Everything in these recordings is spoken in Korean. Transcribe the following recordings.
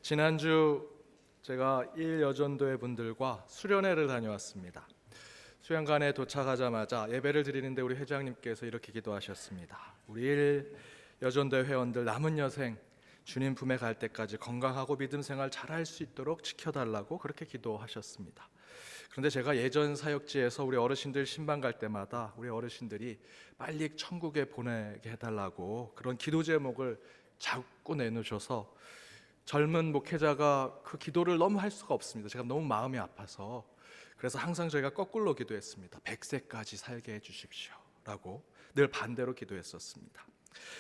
지난주 제가 일여전도회 분들과 수련회를 다녀왔습니다. 수양관에 도착하자마자 예배를 드리는데 우리 회장님께서 이렇게 기도하셨습니다. 우리 일여전도회 회원들 남은 여생 주님 품에 갈 때까지 건강하고 믿음 생활 잘할 수 있도록 지켜달라고 그렇게 기도하셨습니다. 그런데 제가 예전 사역지에서 우리 어르신들 신방 갈 때마다 우리 어르신들이 빨리 천국에 보내게 해달라고 그런 기도 제목을 자꾸 내놓으셔서 젊은 목회자가 그 기도를 너무 할 수가 없습니다. 제가 너무 마음이 아파서. 그래서 항상 저희가 거꾸로 기도했습니다. 100세까지 살게 해주십시오 라고 늘 반대로 기도했었습니다.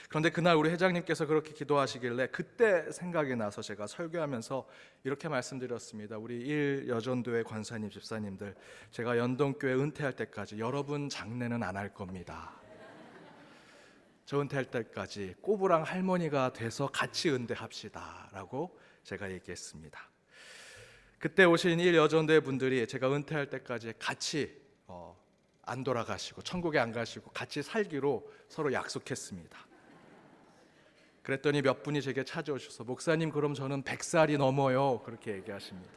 그런데 그날 우리 회장님께서 그렇게 기도하시길래 그때 생각이 나서 제가 설교하면서 이렇게 말씀드렸습니다. 우리 일여전도회 권사님 집사님들, 제가 연동교회 은퇴할 때까지 여러분 장례는 안 할 겁니다. 저 은퇴할 때까지 꼬부랑 할머니가 돼서 같이 은퇴합시다 라고 제가 얘기했습니다. 그때 오신 일여전도회 분들이 제가 은퇴할 때까지 같이 안 돌아가시고 천국에 안 가시고 같이 살기로 서로 약속했습니다. 그랬더니 몇 분이 제게 찾아오셔서 목사님, 그럼 저는 100살이 넘어요 그렇게 얘기하십니다.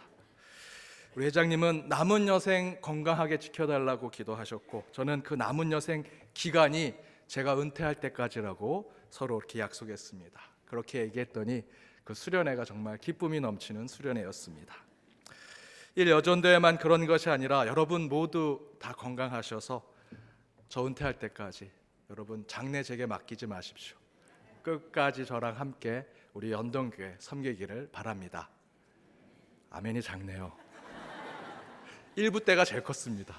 우리 회장님은 남은 여생 건강하게 지켜달라고 기도하셨고, 저는 그 남은 여생 기간이 제가 은퇴할 때까지라고 서로 이렇게 약속했습니다. 그렇게 얘기했더니 그 수련회가 정말 기쁨이 넘치는 수련회였습니다. 일여전도회만 그런 것이 아니라 여러분 모두 다 건강하셔서 저 은퇴할 때까지 여러분 장례 제게 맡기지 마십시오. 끝까지 저랑 함께 우리 연동교회 섬기기를 바랍니다. 아멘이 작네요. 1부 때가 제일 컸습니다.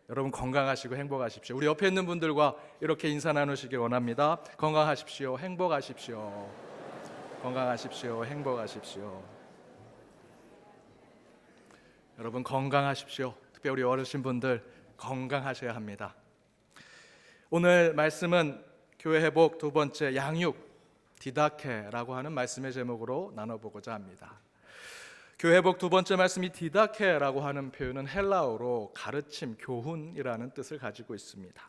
여러분 건강하시고 행복하십시오. 우리 옆에 있는 분들과 이렇게 인사 나누시길 원합니다. 건강하십시오. 행복하십시오. 건강하십시오. 행복하십시오. 여러분 건강하십시오. 특별히 우리 어르신분들 건강하셔야 합니다. 오늘 말씀은 교회 회복 두 번째 양육 디다케라고 하는 말씀의 제목으로 나눠보고자 합니다. 교회 회복 두 번째 말씀이 디다케라고 하는 표현은 헬라어로 가르침, 교훈이라는 뜻을 가지고 있습니다.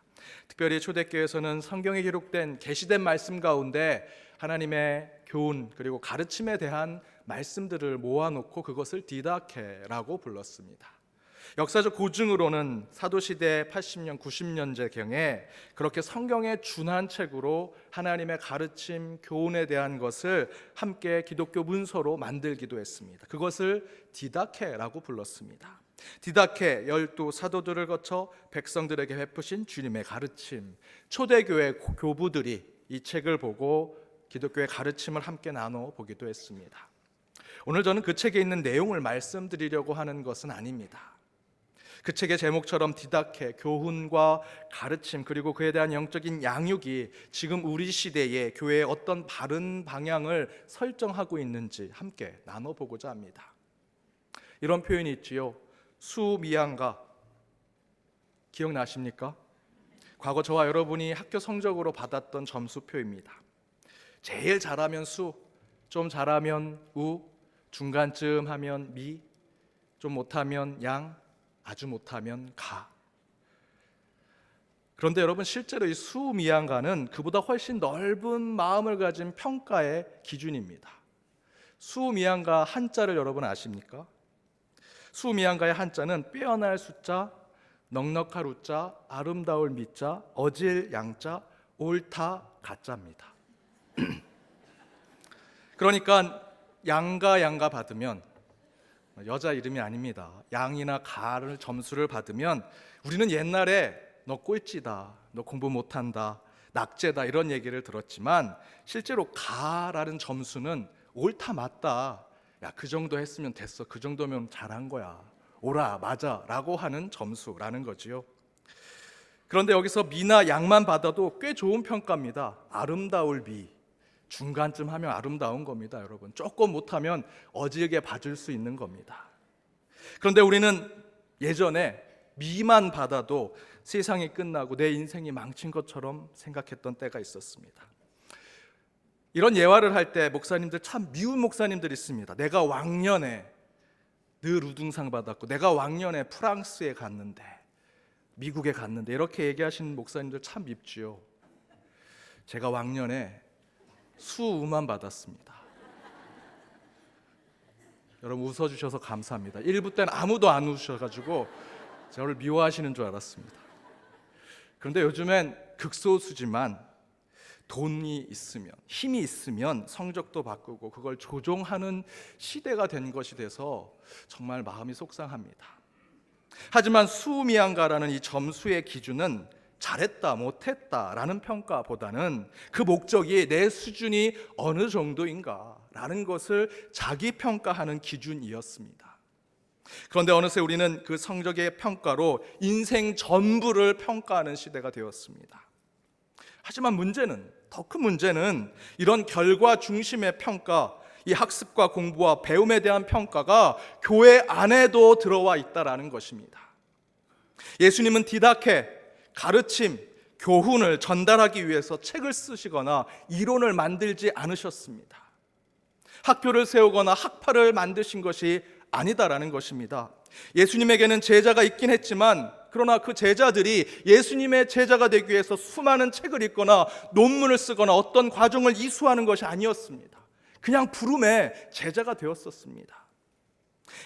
특별히 초대교회에서는 성경에 기록된 계시된 말씀 가운데 하나님의 교훈 그리고 가르침에 대한 말씀들을 모아놓고 그것을 디다케라고 불렀습니다. 역사적 고증으로는 사도시대 80년, 90년제경에 그렇게 성경에 준한 책으로 하나님의 가르침, 교훈에 대한 것을 함께 기독교 문서로 만들기도 했습니다. 그것을 디다케라고 불렀습니다. 디다케, 12 사도들을 거쳐 백성들에게 베푸신 주님의 가르침, 초대교회 교부들이 이 책을 보고 기독교의 가르침을 함께 나눠보기도 했습니다. 오늘 저는 그 책에 있는 내용을 말씀드리려고 하는 것은 아닙니다. 그 책의 제목처럼 디다케, 교훈과 가르침 그리고 그에 대한 영적인 양육이 지금 우리 시대의 교회의 어떤 바른 방향을 설정하고 있는지 함께 나눠보고자 합니다. 이런 표현이 있지요. 수미양가, 기억나십니까? 과거 저와 여러분이 학교 성적으로 받았던 점수표입니다. 제일 잘하면 수, 좀 잘하면 우, 중간쯤 하면 미, 좀 못하면 양, 아주 못하면 가. 그런데 여러분 실제로 이 수미양가는 그보다 훨씬 넓은 마음을 가진 평가의 기준입니다. 수미양가 한자를 여러분 아십니까? 수미양가의 한자는 빼어날 숫자, 넉넉할 우자, 아름다울 미자, 어질 양자, 옳다 가자입니다. 그러니까 양가 받으면 여자 이름이 아닙니다. 양이나 가를 점수를 받으면 우리는 옛날에 너 꼴찌다, 너 공부 못한다, 낙제다 이런 얘기를 들었지만 실제로 가라는 점수는 옳다 맞다, 야 그 정도 했으면 됐어, 그 정도면 잘한 거야, 옳아 맞아 라고 하는 점수라는 거지요. 그런데 여기서 미나 양만 받아도 꽤 좋은 평가입니다. 아름다울 미, 중간쯤 하면 아름다운 겁니다. 여러분 조금 못하면 어지게 봐줄 수 있는 겁니다. 그런데 우리는 예전에 미만 받아도 세상이 끝나고 내 인생이 망친 것처럼 생각했던 때가 있었습니다. 이런 예화를 할 때 목사님들 참 미운 목사님들 있습니다. 내가 왕년에 늘 우등상 받았고 내가 왕년에 프랑스에 갔는데 미국에 갔는데 이렇게 얘기하시는 목사님들 참 밉지요. 제가 왕년에 수우만 받았습니다. 여러분 웃어주셔서 감사합니다. 1부 때는 아무도 안 웃으셔가지고 저를 미워하시는 줄 알았습니다. 그런데 요즘엔 극소수지만 돈이 있으면, 힘이 있으면 성적도 바꾸고 그걸 조종하는 시대가 된 것이 돼서 정말 마음이 속상합니다. 하지만 수미양가라는 이 점수의 기준은 잘했다 못했다라는 평가보다는 그 목적이 내 수준이 어느 정도인가라는 것을 자기 평가하는 기준이었습니다. 그런데 어느새 우리는 그 성적의 평가로 인생 전부를 평가하는 시대가 되었습니다. 하지만 더 큰 문제는 이런 결과 중심의 평가, 이 학습과 공부와 배움에 대한 평가가 교회 안에도 들어와 있다라는 것입니다. 예수님은 디다케, 가르침, 교훈을 전달하기 위해서 책을 쓰시거나 이론을 만들지 않으셨습니다. 학교를 세우거나 학파를 만드신 것이 아니다라는 것입니다. 예수님에게는 제자가 있긴 했지만 그러나 그 제자들이 예수님의 제자가 되기 위해서 수많은 책을 읽거나 논문을 쓰거나 어떤 과정을 이수하는 것이 아니었습니다. 그냥 부름에 제자가 되었었습니다.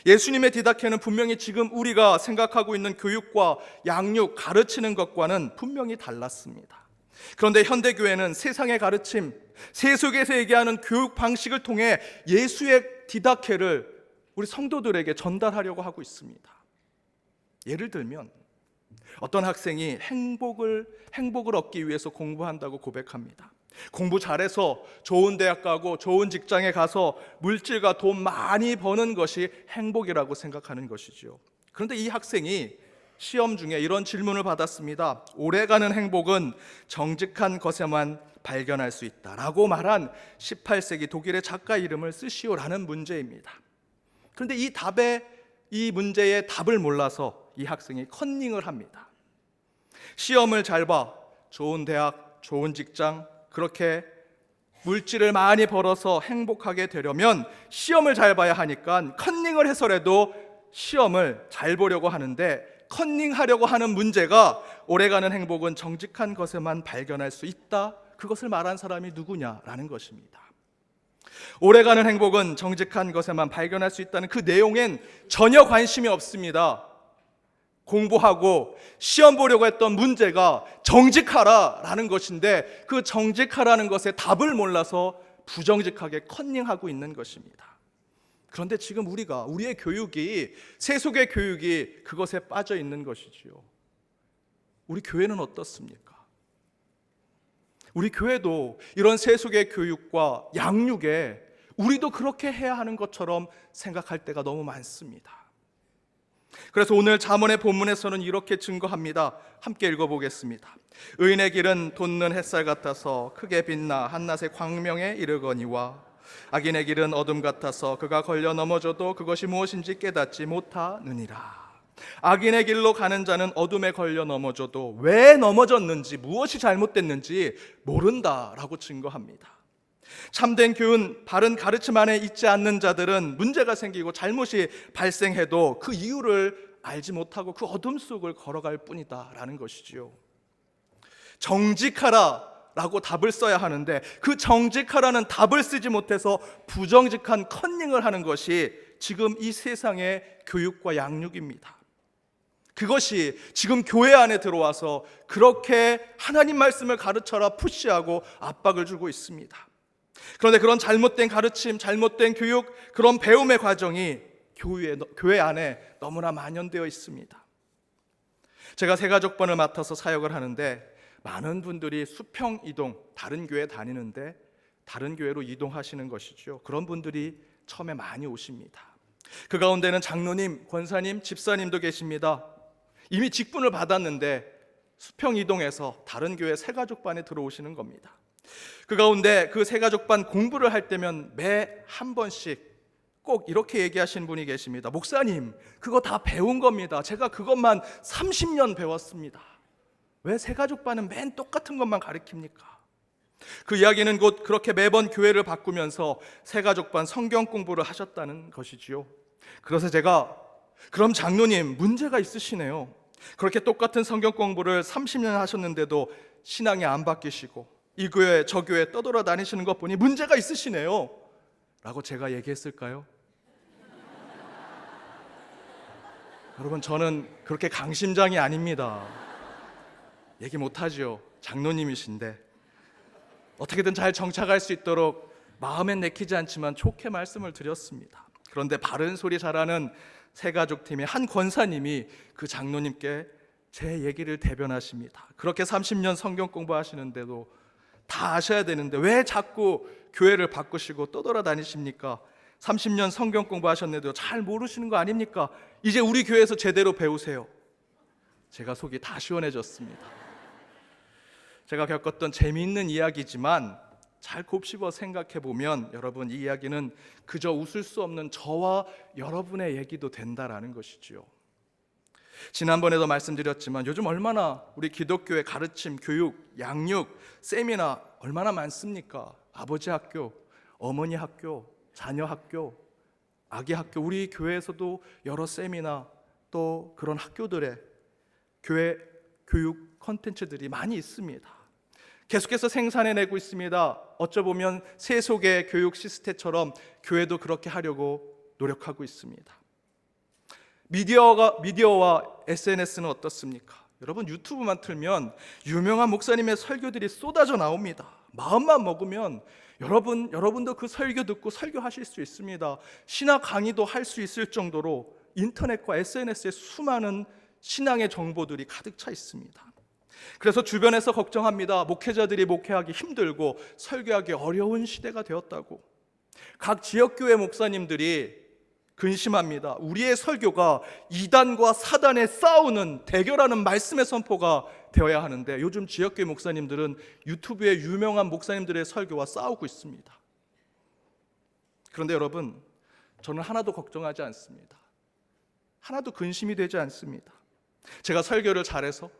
예수님의 디다케는 분명히 지금 우리가 생각하고 있는 교육과 양육, 가르치는 것과는 분명히 달랐습니다. 그런데 현대교회는 세상의 가르침, 세속에서 얘기하는 교육 방식을 통해 예수의 디다케를 우리 성도들에게 전달하려고 하고 있습니다. 예를 들면 어떤 학생이 행복을 얻기 위해서 공부한다고 고백합니다. 공부 잘해서 좋은 대학 가고 좋은 직장에 가서 물질과 돈 많이 버는 것이 행복이라고 생각하는 것이죠. 그런데 이 학생이 시험 중에 이런 질문을 받았습니다. 오래가는 행복은 정직한 것에만 발견할 수 있다라고 말한 18세기 독일의 작가 이름을 쓰시오라는 문제입니다. 그런데 이 문제의 답을 몰라서 이 학생이 컨닝을 합니다. 시험을 잘 봐, 좋은 대학, 좋은 직장, 그렇게 물질을 많이 벌어서 행복하게 되려면 시험을 잘 봐야 하니까 컨닝을 해서라도 시험을 잘 보려고 하는데, 컨닝하려고 하는 문제가 오래가는 행복은 정직한 것에만 발견할 수 있다, 그것을 말한 사람이 누구냐라는 것입니다. 오래가는 행복은 정직한 것에만 발견할 수 있다는 그 내용엔 전혀 관심이 없습니다. 공부하고 시험 보려고 했던 문제가 정직하라라는 것인데 그 정직하라는 것의 답을 몰라서 부정직하게 컨닝하고 있는 것입니다. 그런데 지금 우리의 교육이, 세속의 교육이 그것에 빠져 있는 것이지요. 우리 교회는 어떻습니까? 우리 교회도 이런 세속의 교육과 양육에 우리도 그렇게 해야 하는 것처럼 생각할 때가 너무 많습니다. 그래서 오늘 잠언의 본문에서는 이렇게 증거합니다. 함께 읽어보겠습니다. 의인의 길은 돋는 햇살 같아서 크게 빛나 한낮의 광명에 이르거니와 악인의 길은 어둠 같아서 그가 걸려 넘어져도 그것이 무엇인지 깨닫지 못하느니라. 악인의 길로 가는 자는 어둠에 걸려 넘어져도 왜 넘어졌는지, 무엇이 잘못됐는지 모른다라고 증거합니다. 참된 교훈, 바른 가르침 안에 있지 않는 자들은 문제가 생기고 잘못이 발생해도 그 이유를 알지 못하고 그 어둠 속을 걸어갈 뿐이다라는 것이지요. 정직하라라고 답을 써야 하는데 그 정직하라는 답을 쓰지 못해서 부정직한 컨닝을 하는 것이 지금 이 세상의 교육과 양육입니다. 그것이 지금 교회 안에 들어와서 그렇게 하나님 말씀을 가르쳐라 푸시하고 압박을 주고 있습니다. 그런데 그런 잘못된 가르침, 잘못된 교육, 그런 배움의 과정이 교회 안에 너무나 만연되어 있습니다. 제가 새가족반을 맡아서 사역을 하는데 많은 분들이 수평 이동, 다른 교회 다니는데 다른 교회로 이동하시는 것이죠. 그런 분들이 처음에 많이 오십니다. 그 가운데는 장로님, 권사님, 집사님도 계십니다. 이미 직분을 받았는데 수평 이동해서 다른 교회 새가족반에 들어오시는 겁니다. 그 가운데 그 새가족반 공부를 할 때면 매 한 번씩 꼭 이렇게 얘기하시는 분이 계십니다. 목사님, 그거 다 배운 겁니다. 제가 그것만 30년 배웠습니다. 왜 새가족반은 맨 똑같은 것만 가르칩니까? 그 이야기는 곧 그렇게 매번 교회를 바꾸면서 새가족반 성경 공부를 하셨다는 것이지요. 그래서 제가, 그럼 장로님 문제가 있으시네요. 그렇게 똑같은 성경 공부를 30년 하셨는데도 신앙이 안 바뀌시고 이 교회 저 교회 떠돌아 다니시는 것 보니 문제가 있으시네요 라고 제가 얘기했을까요? 여러분, 저는 그렇게 강심장이 아닙니다. 얘기 못하죠. 장로님이신데 어떻게든 잘 정착할 수 있도록 마음엔 내키지 않지만 좋게 말씀을 드렸습니다. 그런데 바른 소리 잘하는 새가족팀의 한 권사님이 그 장로님께 제 얘기를 대변하십니다. 그렇게 30년 성경 공부하시는데도 다 아셔야 되는데 왜 자꾸 교회를 바꾸시고 떠돌아다니십니까? 30년 성경 공부하셨는데도 잘 모르시는 거 아닙니까? 이제 우리 교회에서 제대로 배우세요. 제가 속이 다 시원해졌습니다. 제가 겪었던 재미있는 이야기지만 잘 곱씹어 생각해 보면 여러분, 이 이야기는 그저 웃을 수 없는 저와 여러분의 얘기도 된다라는 것이지요. 지난번에도 말씀드렸지만 요즘 얼마나 우리 기독교의 가르침, 교육, 양육, 세미나 얼마나 많습니까? 아버지 학교, 어머니 학교, 자녀 학교, 아기 학교, 우리 교회에서도 여러 세미나 또 그런 학교들의 교회 교육 콘텐츠들이 많이 있습니다. 계속해서 생산해내고 있습니다. 어쩌보면 세속의 교육 시스템처럼 교회도 그렇게 하려고 노력하고 있습니다. 미디어와 SNS는 어떻습니까? 여러분, 유튜브만 틀면 유명한 목사님의 설교들이 쏟아져 나옵니다. 마음만 먹으면 여러분도 그 설교 듣고 설교하실 수 있습니다. 신학 강의도 할 수 있을 정도로 인터넷과 SNS에 수많은 신앙의 정보들이 가득 차 있습니다. 그래서 주변에서 걱정합니다. 목회자들이 목회하기 힘들고 설교하기 어려운 시대가 되었다고. 각 지역교회 목사님들이 근심합니다. 우리의 설교가 이단과 사단의 싸우는 대결하는 말씀의 선포가 되어야 하는데 요즘 지역교회 목사님들은 유튜브에 유명한 목사님들의 설교와 싸우고 있습니다. 그런데 여러분, 저는 하나도 걱정하지 않습니다. 하나도 근심이 되지 않습니다. 제가 설교를 잘해서,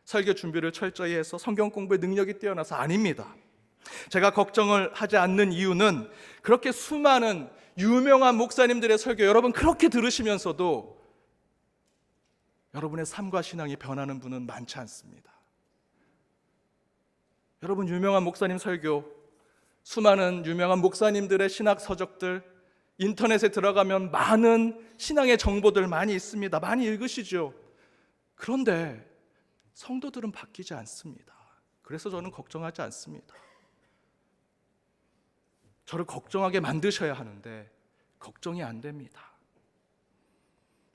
설교 준비를 철저히 해서, 성경 공부에 능력이 뛰어나서 아닙니다. 제가 걱정을 하지 않는 이유는 그렇게 수많은 유명한 목사님들의 설교 여러분 그렇게 들으시면서도 여러분의 삶과 신앙이 변하는 분은 많지 않습니다. 여러분, 유명한 목사님 설교, 수많은 유명한 목사님들의 신학 서적들, 인터넷에 들어가면 많은 신앙의 정보들 많이 있습니다. 많이 읽으시죠? 그런데 성도들은 바뀌지 않습니다. 그래서 저는 걱정하지 않습니다. 저를 걱정하게 만드셔야 하는데 걱정이 안 됩니다.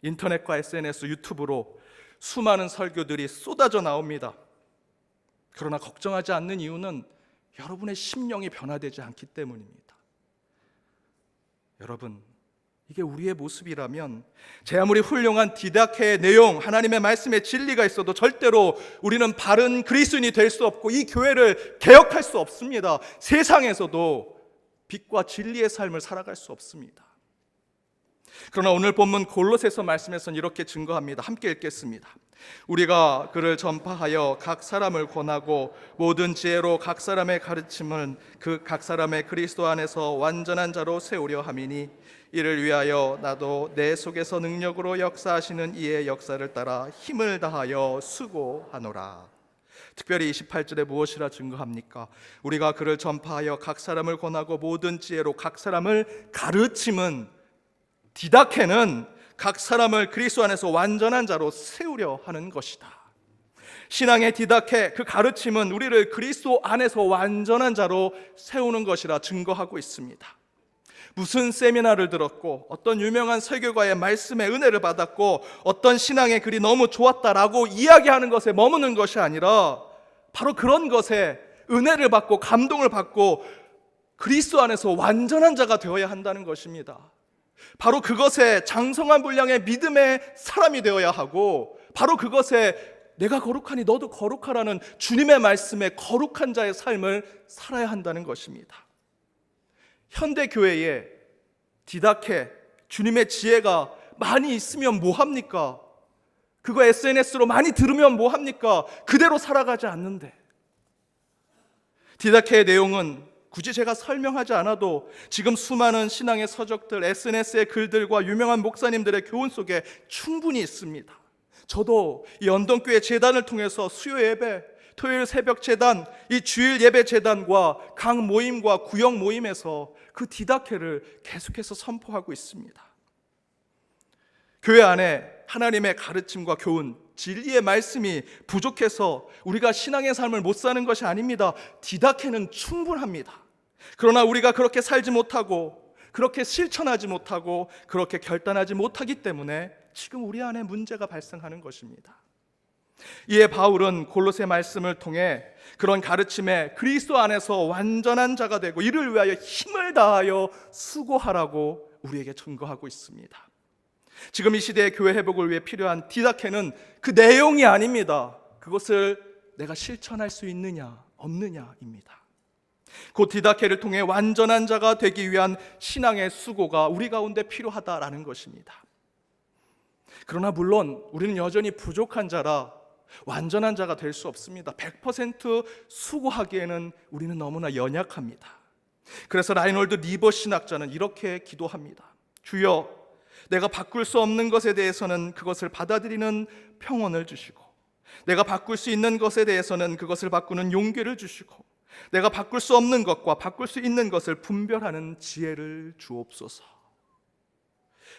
인터넷과 SNS, 유튜브로 수많은 설교들이 쏟아져 나옵니다. 그러나 걱정하지 않는 이유는 여러분의 심령이 변화되지 않기 때문입니다. 여러분, 이게 우리의 모습이라면 제 아무리 훌륭한 디다케의 내용, 하나님의 말씀에 진리가 있어도 절대로 우리는 바른 그리스도인이 될 수 없고 이 교회를 개혁할 수 없습니다. 세상에서도 빛과 진리의 삶을 살아갈 수 없습니다. 그러나 오늘 본문 골로새서 말씀에서는 이렇게 증거합니다. 함께 읽겠습니다. 우리가 그를 전파하여 각 사람을 권하고 모든 지혜로 각 사람의 가르침을 그 각 사람의 그리스도 안에서 완전한 자로 세우려 함이니 이를 위하여 나도 내 속에서 능력으로 역사하시는 이의 역사를 따라 힘을 다하여 수고하노라. 특별히 28절에 무엇이라 증거합니까? 우리가 그를 전파하여 각 사람을 권하고 모든 지혜로 각 사람을 가르침은, 디다케는 각 사람을 그리스도 안에서 완전한 자로 세우려 하는 것이다. 신앙의 디다케, 그 가르침은 우리를 그리스도 안에서 완전한 자로 세우는 것이라 증거하고 있습니다. 무슨 세미나를 들었고 어떤 유명한 설교가의 말씀에 은혜를 받았고 어떤 신앙의 글이 너무 좋았다라고 이야기하는 것에 머무는 것이 아니라 바로 그런 것에 은혜를 받고 감동을 받고 그리스도 안에서 완전한 자가 되어야 한다는 것입니다. 바로 그것에 장성한 분량의 믿음의 사람이 되어야 하고 바로 그것에 내가 거룩하니 너도 거룩하라는 주님의 말씀에 거룩한 자의 삶을 살아야 한다는 것입니다. 현대 교회에 디다케, 주님의 지혜가 많이 있으면 뭐합니까? 그거 SNS로 많이 들으면 뭐합니까? 그대로 살아가지 않는데. 디다케의 내용은 굳이 제가 설명하지 않아도 지금 수많은 신앙의 서적들, SNS의 글들과 유명한 목사님들의 교훈 속에 충분히 있습니다. 저도 이 언덕교회 재단을 통해서 수요 예배, 토요일 새벽 재단, 이 주일 예배 재단과 각 모임과 구역 모임에서 그 디다케를 계속해서 선포하고 있습니다. 교회 안에 하나님의 가르침과 교훈, 진리의 말씀이 부족해서 우리가 신앙의 삶을 못 사는 것이 아닙니다. 디다케는 충분합니다. 그러나 우리가 그렇게 살지 못하고, 그렇게 실천하지 못하고, 그렇게 결단하지 못하기 때문에 지금 우리 안에 문제가 발생하는 것입니다. 이에 바울은 골로새 말씀을 통해 그런 가르침에 그리스도 안에서 완전한 자가 되고 이를 위하여 힘을 다하여 수고하라고 우리에게 증거하고 있습니다. 지금 이 시대의 교회 회복을 위해 필요한 디다케는 그 내용이 아닙니다. 그것을 내가 실천할 수 있느냐 없느냐입니다. 그 디다케를 통해 완전한 자가 되기 위한 신앙의 수고가 우리 가운데 필요하다라는 것입니다. 그러나 물론 우리는 여전히 부족한 자라 완전한 자가 될 수 없습니다. 100% 수고하기에는 우리는 너무나 연약합니다. 그래서 라이놀드 리버 신학자는 이렇게 기도합니다. 주여, 내가 바꿀 수 없는 것에 대해서는 그것을 받아들이는 평온을 주시고, 내가 바꿀 수 있는 것에 대해서는 그것을 바꾸는 용기를 주시고, 내가 바꿀 수 없는 것과 바꿀 수 있는 것을 분별하는 지혜를 주옵소서.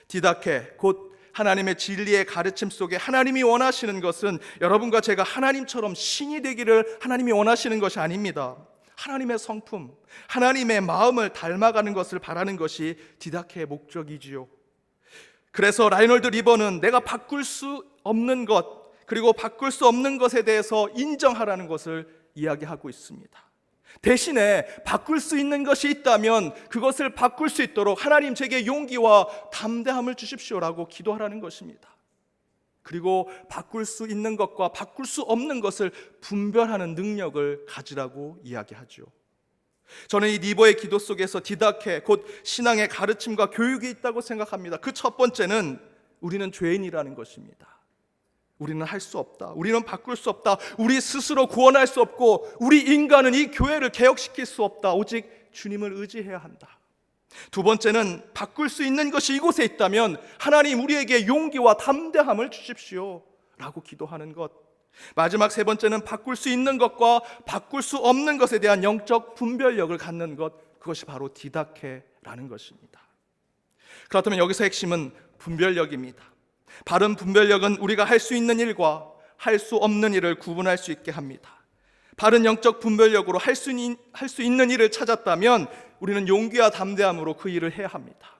디다케, 곧 하나님의 진리의 가르침 속에 하나님이 원하시는 것은 여러분과 제가 하나님처럼 신이 되기를 하나님이 원하시는 것이 아닙니다. 하나님의 성품, 하나님의 마음을 닮아가는 것을 바라는 것이 디다케의 목적이지요. 그래서 라이놀드 리버는 내가 바꿀 수 없는 것, 그리고 바꿀 수 없는 것에 대해서 인정하라는 것을 이야기하고 있습니다. 대신에 바꿀 수 있는 것이 있다면 그것을 바꿀 수 있도록 하나님 제게 용기와 담대함을 주십시오라고 기도하라는 것입니다. 그리고 바꿀 수 있는 것과 바꿀 수 없는 것을 분별하는 능력을 가지라고 이야기하죠. 저는 이 리버의 기도 속에서 디다케, 곧 신앙의 가르침과 교육이 있다고 생각합니다. 그 첫 번째는 우리는 죄인이라는 것입니다. 우리는 할 수 없다. 우리는 바꿀 수 없다. 우리 스스로 구원할 수 없고 우리 인간은 이 교회를 개혁시킬 수 없다. 오직 주님을 의지해야 한다. 두 번째는 바꿀 수 있는 것이 이곳에 있다면 하나님 우리에게 용기와 담대함을 주십시오 라고 기도하는 것. 마지막 세 번째는 바꿀 수 있는 것과 바꿀 수 없는 것에 대한 영적 분별력을 갖는 것. 그것이 바로 디다케라는 것입니다. 그렇다면 여기서 핵심은 분별력입니다. 바른 분별력은 우리가 할 수 있는 일과 할 수 없는 일을 구분할 수 있게 합니다. 바른 영적 분별력으로 할 수 있는 일을 찾았다면 우리는 용기와 담대함으로 그 일을 해야 합니다.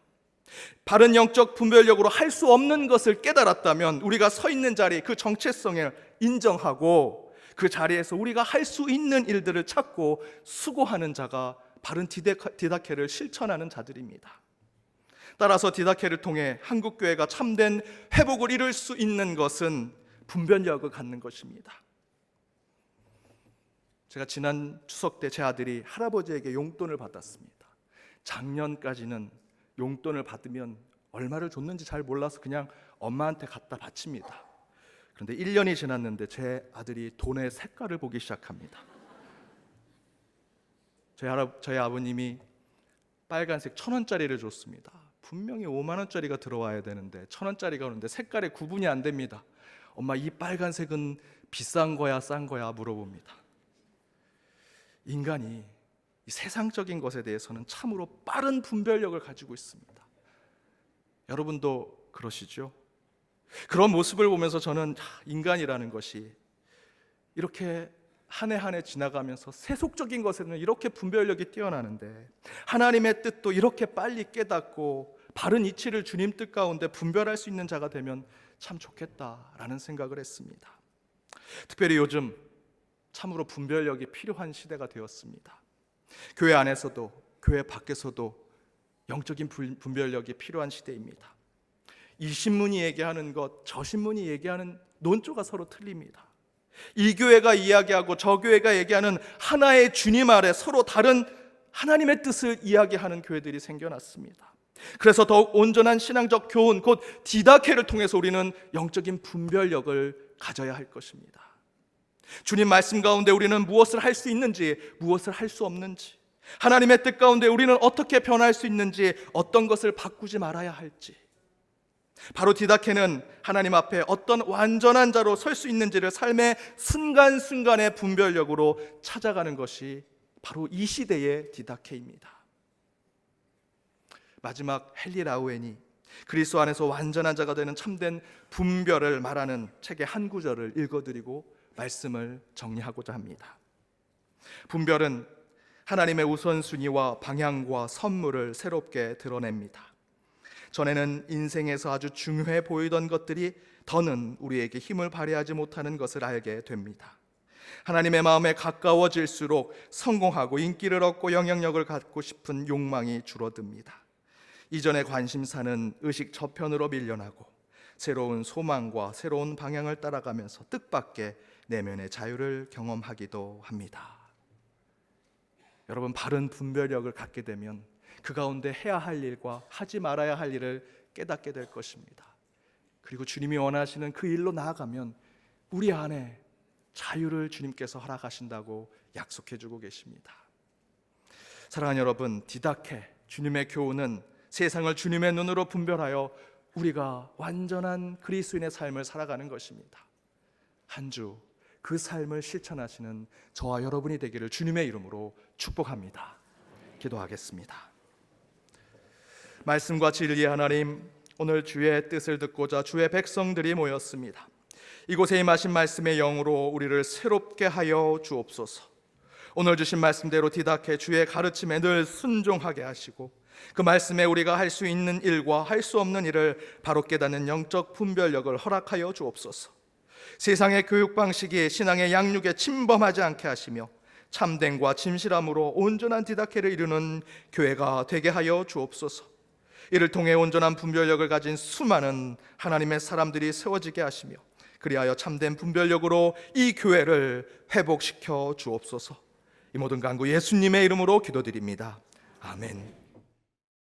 바른 영적 분별력으로 할 수 없는 것을 깨달았다면 우리가 서 있는 자리, 그 정체성을 인정하고 그 자리에서 우리가 할 수 있는 일들을 찾고 수고하는 자가 바른 디다케를 실천하는 자들입니다. 따라서 디다케를 통해 한국교회가 참된 회복을 이룰 수 있는 것은 분별력을 갖는 것입니다. 제가 지난 추석 때 제 아들이 할아버지에게 용돈을 받았습니다. 작년까지는 용돈을 받으면 얼마를 줬는지 잘 몰라서 그냥 엄마한테 갖다 바칩니다. 그런데 1년이 지났는데 제 아들이 돈의 색깔을 보기 시작합니다. 저희 아버님이 빨간색 1,000원짜리를 줬습니다. 분명히 5만 원짜리가 들어와야 되는데 1,000원짜리가 오는데 색깔에 구분이 안 됩니다. 엄마, 이 빨간색은 비싼 거야 싼 거야 물어봅니다. 인간이 이 세상적인 것에 대해서는 참으로 빠른 분별력을 가지고 있습니다. 여러분도 그러시죠? 그런 모습을 보면서 저는 인간이라는 것이 이렇게 한 해 한 해 지나가면서 세속적인 것에는 이렇게 분별력이 뛰어나는데 하나님의 뜻도 이렇게 빨리 깨닫고 바른 이치를 주님 뜻 가운데 분별할 수 있는 자가 되면 참 좋겠다라는 생각을 했습니다. 특별히 요즘 참으로 분별력이 필요한 시대가 되었습니다. 교회 안에서도 교회 밖에서도 영적인 분별력이 필요한 시대입니다. 이 신문이 얘기하는 것, 저 신문이 얘기하는 논조가 서로 틀립니다. 이 교회가 이야기하고 저 교회가 얘기하는 하나의 주님 아래 서로 다른 하나님의 뜻을 이야기하는 교회들이 생겨났습니다. 그래서 더욱 온전한 신앙적 교훈, 곧 디다케를 통해서 우리는 영적인 분별력을 가져야 할 것입니다. 주님 말씀 가운데 우리는 무엇을 할 수 있는지, 무엇을 할 수 없는지, 하나님의 뜻 가운데 우리는 어떻게 변할 수 있는지, 어떤 것을 바꾸지 말아야 할지, 바로 디다케는 하나님 앞에 어떤 완전한 자로 설 수 있는지를 삶의 순간순간의 분별력으로 찾아가는 것이 바로 이 시대의 디다케입니다. 마지막 헨리 라우엔이 그리스도 안에서 완전한 자가 되는 참된 분별을 말하는 책의 한 구절을 읽어드리고 말씀을 정리하고자 합니다. 분별은 하나님의 우선순위와 방향과 선물을 새롭게 드러냅니다. 전에는 인생에서 아주 중요해 보이던 것들이 더는 우리에게 힘을 발휘하지 못하는 것을 알게 됩니다. 하나님의 마음에 가까워질수록 성공하고 인기를 얻고 영향력을 갖고 싶은 욕망이 줄어듭니다. 이전의 관심사는 의식 저편으로 밀려나고 새로운 소망과 새로운 방향을 따라가면서 뜻밖의 내면의 자유를 경험하기도 합니다. 여러분, 바른 분별력을 갖게 되면 그 가운데 해야 할 일과 하지 말아야 할 일을 깨닫게 될 것입니다. 그리고 주님이 원하시는 그 일로 나아가면 우리 안에 자유를 주님께서 허락하신다고 약속해주고 계십니다. 사랑하는 여러분, 디다케 주님의 교훈은 세상을 주님의 눈으로 분별하여 우리가 완전한 그리스도인의 삶을 살아가는 것입니다. 한 주 그 삶을 실천하시는 저와 여러분이 되기를 주님의 이름으로 축복합니다. 기도하겠습니다. 말씀과 진리의 하나님, 오늘 주의 뜻을 듣고자 주의 백성들이 모였습니다. 이곳에 임하신 말씀의 영으로 우리를 새롭게 하여 주옵소서. 오늘 주신 말씀대로 디다케 주의 가르침에 늘 순종하게 하시고 그 말씀에 우리가 할 수 있는 일과 할 수 없는 일을 바로 깨닫는 영적 분별력을 허락하여 주옵소서. 세상의 교육 방식이 신앙의 양육에 침범하지 않게 하시며 참됨과 진실함으로 온전한 디다케를 이루는 교회가 되게 하여 주옵소서. 이를 통해 온전한 분별력을 가진 수많은 하나님의 사람들이 세워지게 하시며 그리하여 참된 분별력으로 이 교회를 회복시켜 주옵소서. 이 모든 간구 예수님의 이름으로 기도드립니다. 아멘.